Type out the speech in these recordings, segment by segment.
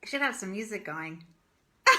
I should have some music going. Hey,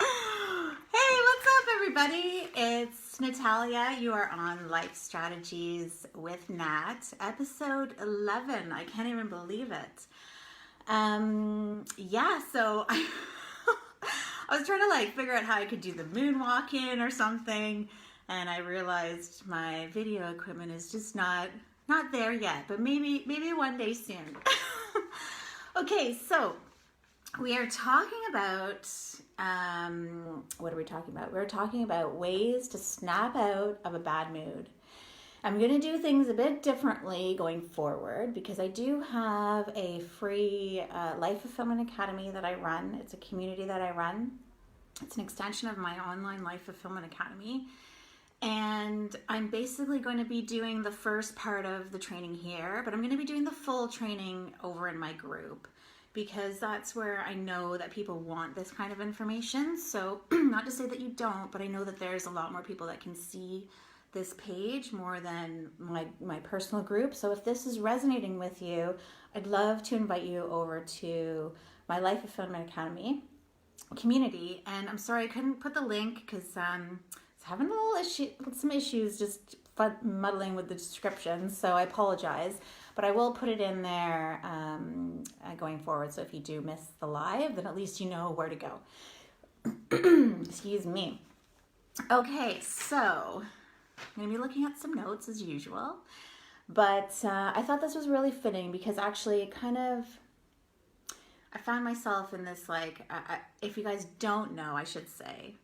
what's up, everybody? It's Natalia. You are on Life Strategies with Nat, episode 11. I can't even believe it. So I was trying to figure out how I could do the moonwalk in or something, and I realized my video equipment is just not there yet, but maybe one day soon. Okay, so we are talking about, what are we talking about? We're talking about ways to snap out of a bad mood. I'm going to do things a bit differently going forward because I do have a free Life Fulfillment Academy that I run. It's a community that I run. It's an extension of my online Life Fulfillment Academy. And I'm basically going to be doing the first part of the training here, but I'm going to be doing the full training over in my group because that's where I know that people want this kind of information. So not to say that you don't, but I know that there's a lot more people that can see this page more than my personal group. So if this is resonating with you, I'd love to invite you over to my Life Fulfillment Academy community. And I'm sorry I couldn't put the link because having some issues just muddling with the description, so I apologize, but I will put it in there going forward, so if you do miss the live, then at least you know where to go. Excuse me. Okay, so I'm going to be looking at some notes as usual, but I thought this was really fitting because actually I found myself in this, if you guys don't know, I should say,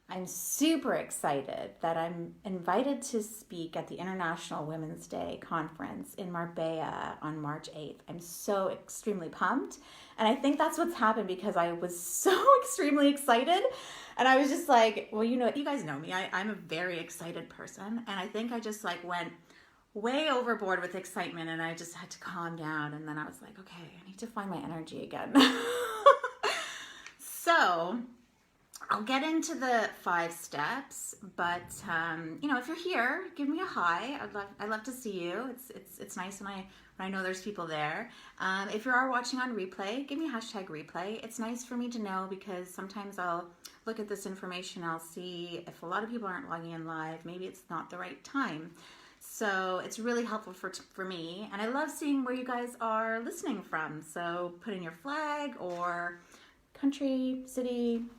I'm super excited that I'm invited to speak at the International Women's Day Conference in Marbella on March 8th. I'm so extremely pumped. And I think that's what's happened because I was so extremely excited. And I was just like, well, you guys know me. I'm a very excited person. And I think I just went way overboard with excitement and I just had to calm down. And then I was like, okay, I need to find my energy again. So I'll get into the 5 steps, but if you're here, give me a hi. I'd love to see you. It's nice when I know there's people there. If you are watching on replay, give me #replay. It's nice for me to know because sometimes I'll look at this information. I'll see if a lot of people aren't logging in live. Maybe it's not the right time. So it's really helpful for me, and I love seeing where you guys are listening from. So put in your flag or country, city.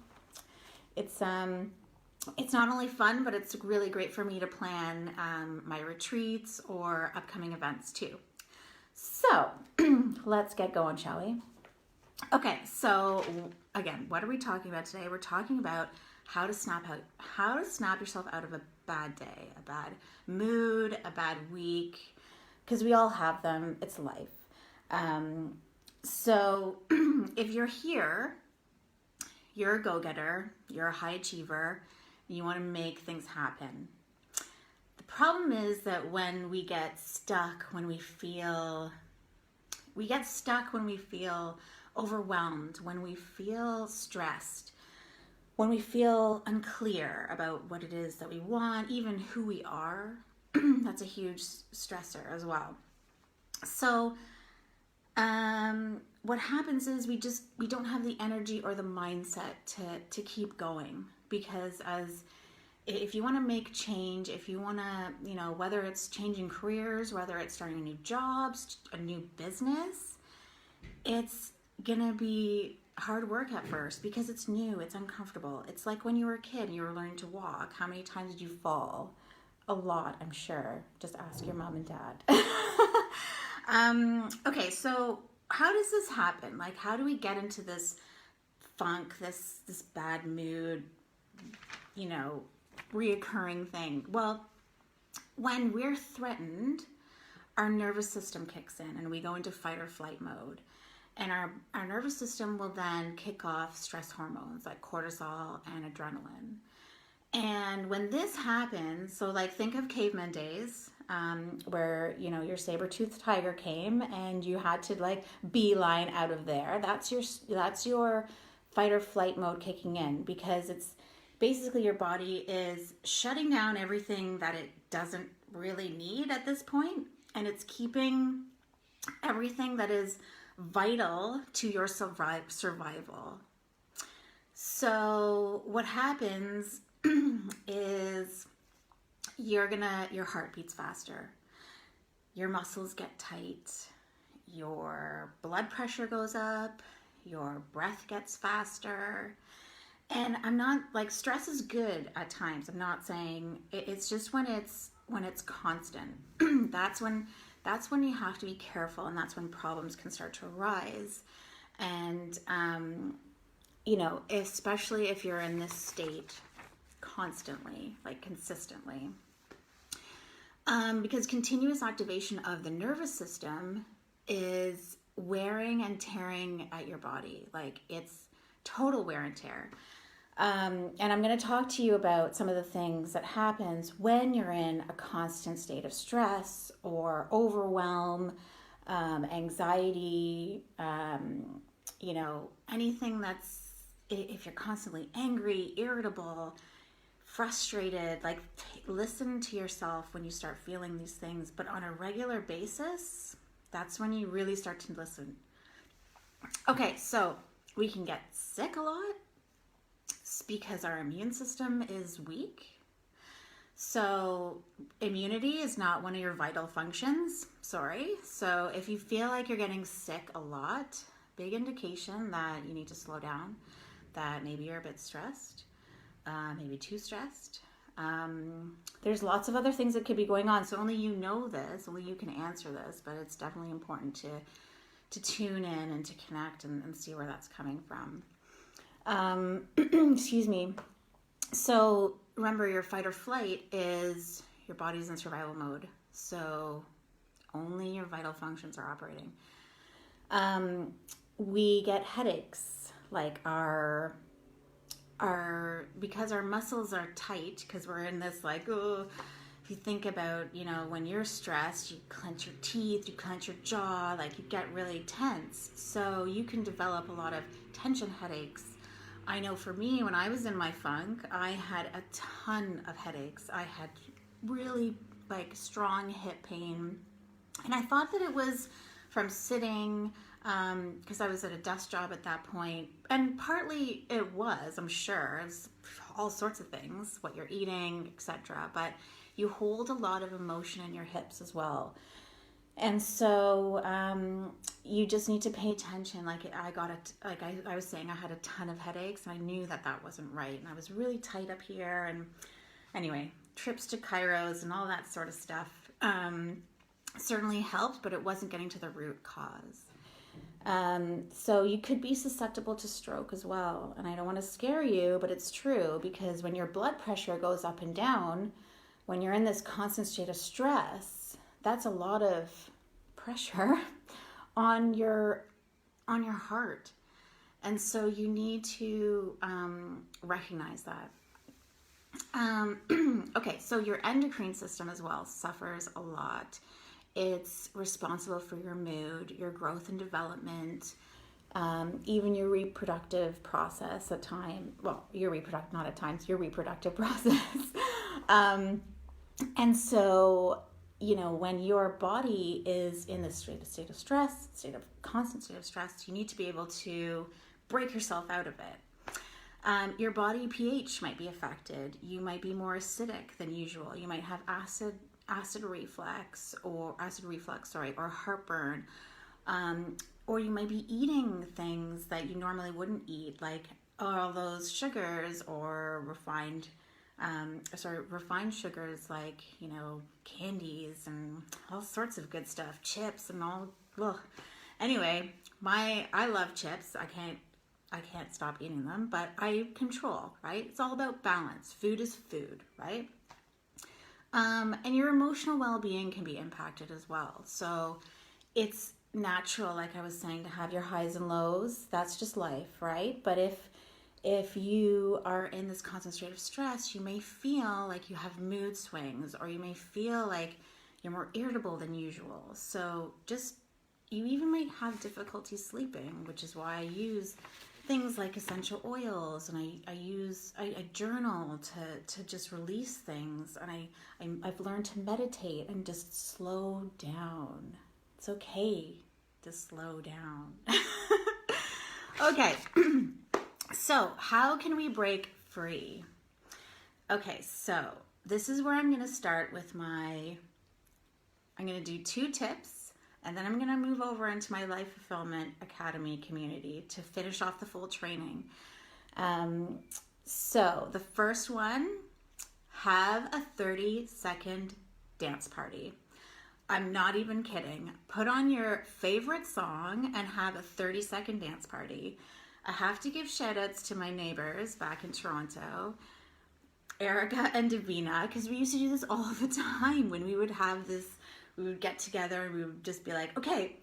It's not only fun, but it's really great for me to plan my retreats or upcoming events too. So let's get going, shall we? Okay, so again, what are we talking about today? We're talking about how to snap yourself out of a bad day, a bad mood, a bad week, because we all have them. It's life. So if you're here, you're a go-getter, you're a high achiever, you want to make things happen. The problem is that when we get stuck, when we feel overwhelmed, when we feel stressed, when we feel unclear about what it is that we want, even who we are, that's a huge stressor as well. So what happens is we don't have the energy or the mindset to keep going, because if you want to make change, if you want to, whether it's changing careers, whether it's starting a new job, a new business, it's gonna be hard work at first because it's new, it's uncomfortable. It's like when you were a kid and you were learning to walk. How many times did you fall? A lot, I'm sure. Just ask your mom and dad. Okay, so how does this happen? How do we get into this funk, this bad mood, reoccurring thing? Well, when we're threatened, our nervous system kicks in and we go into fight or flight mode. And our nervous system will then kick off stress hormones like cortisol and adrenaline. And when this happens, so think of caveman days, where your saber-toothed tiger came and you had to beeline out of there. That's your fight or flight mode kicking in, because it's basically your body is shutting down everything that it doesn't really need at this point, and it's keeping everything that is vital to your survival. So what happens is your heart beats faster, your muscles get tight, your blood pressure goes up, your breath gets faster. And I'm not like, stress is good at times. I'm not saying it's just when it's constant. that's when you have to be careful, and that's when problems can start to arise. And especially if you're in this state constantly, like consistently. Because continuous activation of the nervous system is wearing and tearing at your body. Like, it's total wear and tear. And I'm going to talk to you about some of the things that happens when you're in a constant state of stress or overwhelm, anxiety, anything that's, if you're constantly angry, irritable, frustrated, like listen to yourself when you start feeling these things, but on a regular basis, that's when you really start to listen. Okay, so we can get sick a lot because our immune system is weak. So immunity is not one of your vital functions, sorry. So if you feel like you're getting sick a lot, big indication that you need to slow down, that maybe you're a bit stressed, maybe too stressed. There's lots of other things that could be going on. So only you know this, only you can answer this, but it's definitely important to tune in and to connect and see where that's coming from. Excuse me. So remember, your fight or flight is your body's in survival mode. So only your vital functions are operating. We get headaches, like because our muscles are tight, because we're in this like, oh, if you think about, when you're stressed, you clench your teeth, you clench your jaw, like you get really tense. So you can develop a lot of tension headaches. I know for me, when I was in my funk, I had a ton of headaches. I had really like strong hip pain. And I thought that it was from sitting, because I was at a desk job at that point. And partly it was, I'm sure. It's all sorts of things, what you're eating, etc. But you hold a lot of emotion in your hips as well. And so you just need to pay attention. Like I was saying, I had a ton of headaches, and I knew that wasn't right. And I was really tight up here. And anyway, trips to chiros and all that sort of stuff certainly helped, but it wasn't getting to the root cause. So you could be susceptible to stroke as well. And I don't want to scare you, but it's true, because when your blood pressure goes up and down, when you're in this constant state of stress, that's a lot of pressure on your heart. And so you need to recognize that. Okay, so your endocrine system as well suffers a lot. It's responsible for your mood, your growth and development, even your reproductive process at times. Well, your reproductive process. And so, when your body is in this state of stress, constant state of stress, you need to be able to break yourself out of it. Your body pH might be affected. You might be more acidic than usual. You might have acid reflux, or heartburn. Or you might be eating things that you normally wouldn't eat, like all those sugars or refined sugars, like, candies and all sorts of good stuff, chips and all. Ugh. Anyway, I love chips. I can't stop eating them, but I control, right? It's all about balance. Food is food, right? And your emotional well-being can be impacted as well. So it's natural, like I was saying, to have your highs and lows. That's just life, right? But if you are in this constant state of stress, you may feel like you have mood swings, or you may feel like you're more irritable than usual. So you even might have difficulty sleeping, which is why I use things like essential oils, and I journal to just release things, and I've learned to meditate and just slow down. It's okay to slow down. Okay, so how can we break free? Okay, so this is where I'm going to start with I'm going to do 2 tips, and then I'm going to move over into my Life Fulfillment Academy community to finish off the full training. So the first one, have a 30-second dance party. I'm not even kidding. Put on your favorite song and have a 30-second dance party. I have to give shout outs to my neighbors back in Toronto, Erica and Davina, because we used to do this all the time when we would have this, we would get together and we would just be like, okay,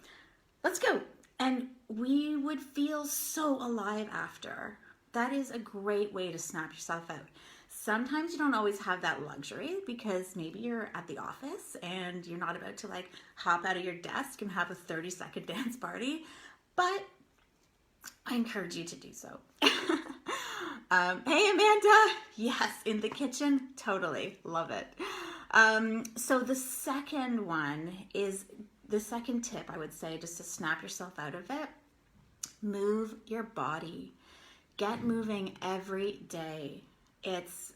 let's go. And we would feel so alive after. That is a great way to snap yourself out. Sometimes you don't always have that luxury because maybe you're at the office and you're not about to like hop out of your desk and have a 30-second dance party, but I encourage you to do so. Hey Amanda, yes, in the kitchen, totally, love it. So the second one is, the second tip I would say, just to snap yourself out of it, move your body. Get moving every day. It's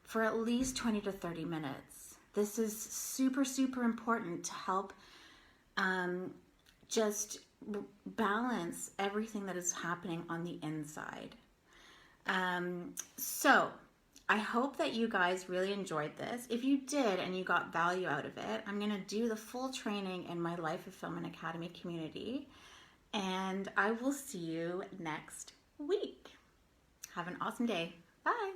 for at least 20 to 30 minutes. This is super, super important to help just balance everything that is happening on the inside. So I hope that you guys really enjoyed this. If you did and you got value out of it, I'm going to do the full training in my Life Fulfillment Academy community, and I will see you next week. Have an awesome day. Bye.